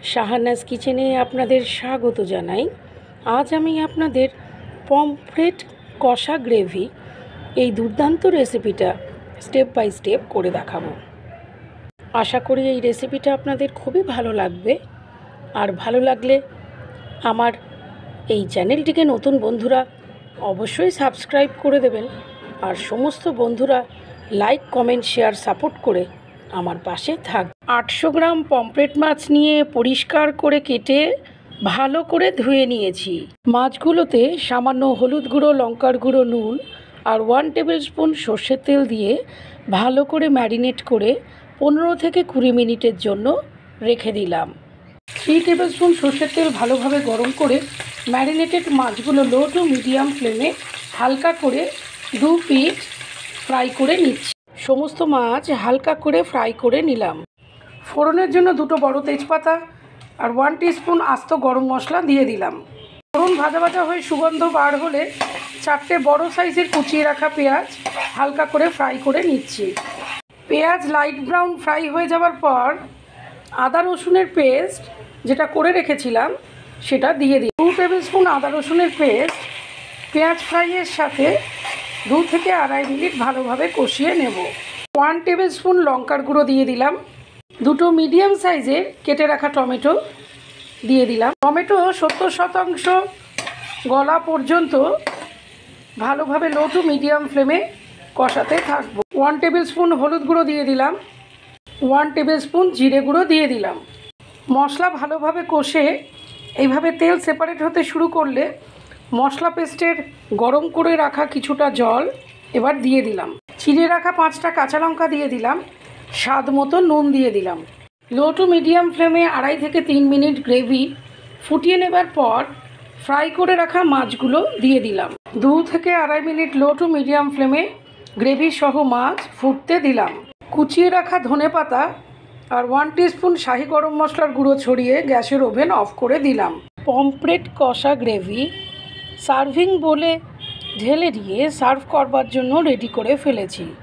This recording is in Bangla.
শাহানাজ কিচেনে আপনাদের স্বাগত জানাই। আজ আমি আপনাদের পমফ্রেট কষা গ্রেভি এই দুর্দান্ত রেসিপিটা স্টেপ বাই স্টেপ করে দেখাবো। আশা করি এই রেসিপিটা আপনাদের খুবই ভালো লাগবে। আর ভালো লাগলে আমার এই চ্যানেলটিকে নতুন বন্ধুরা অবশ্যই সাবস্ক্রাইব করে দেবেন। আর সমস্ত বন্ধুরা লাইক, কমেন্ট, শেয়ার, সাপোর্ট করে আমার পাশে থাক। 800 গ্রাম পমফ্রেট মাছ নিয়ে পরিষ্কার করে কেটে ভালো করে ধুয়ে নিয়েছি। মাছগুলোতে সামান্য হলুদ গুঁড়ো, লঙ্কার গুঁড়ো, নুন আর 1 টেবিল স্পুন সর্ষের তেল দিয়ে ভালো করে ম্যারিনেট করে 15 থেকে 20 মিনিটের জন্য রেখে দিলাম। 3 টেবিল স্পুন সর্ষের তেল ভালোভাবে গরম করে ম্যারিনেটেড মাছগুলো লো টু মিডিয়াম ফ্লেমে হালকা করে 2 পিঠ ফ্রাই করে নিচ্ছি। সমস্ত মাছ হালকা করে ফ্রাই করে নিলাম। ফোড়নের জন্য 2 বড় তেজপাতা আর 1 টিস্পুন আস্ত গরম মশলা দিয়ে দিলাম। ফোড়ন ভাজা ভাজা হয়ে সুগন্ধ বার হলে 4টে বড় সাইজের কুচিয়ে রাখা পেঁয়াজ হালকা করে ফ্রাই করে নিচ্ছি। পেঁয়াজ লাইট ব্রাউন ফ্রাই হয়ে যাওয়ার পর আদা রসুনের পেস্ট যেটা করে রেখেছিলাম সেটা দিয়ে দিই। 2 টেবিল স্পুন আদা রসুনের পেস্ট পেঁয়াজ ফ্রাইয়ের সাথে 2 থেকে 2.5 মিনিট ভালোভাবে কষিয়ে নেব। 1 টেবিল স্পুন লঙ্কার গুঁড়ো দিয়ে দিলাম। 2 মিডিয়াম সাইজের কেটে রাখা টমেটো দিয়ে দিলাম। টমেটো 70% গলা পর্যন্ত ভালোভাবে লো টু মিডিয়াম ফ্লেমে কষাতে থাকবো। 1 টেবিল স্পুন হলুদ গুঁড়ো দিয়ে দিলাম। 1 টেবিল স্পুন জিরে গুঁড়ো দিয়ে দিলাম। মশলা ভালোভাবে কষে এইভাবে তেল সেপারেট হতে শুরু করলে মশলা পেস্টের গরম করে রাখা কিছুটা জল এবার দিয়ে দিলাম। চিড়ে রাখা 5টা কাঁচা লঙ্কা দিয়ে দিলাম। স্বাদ মতো নুন দিয়ে দিলাম। লো টু মিডিয়াম ফ্লেমে 2.5 থেকে 3 মিনিট গ্রেভি ফুটিয়ে নেবার পর ফ্রাই করে রাখা মাছগুলো দিয়ে দিলাম। 2 থেকে 2.5 মিনিট লো টু মিডিয়াম ফ্লেমে গ্রেভি সহ মাছ ফুটতে দিলাম। কুচিয়ে রাখা ধনেপাতা আর 1 টিস্পুন শাহি গরম মশলার গুঁড়ো ছড়িয়ে গ্যাসের ওভেন অফ করে দিলাম। পমফ্রেট কষা গ্রেভি সার্ভিং বোলে ঢেলে দিয়ে সার্ভ করবার জন্য রেডি করে ফেলেছি।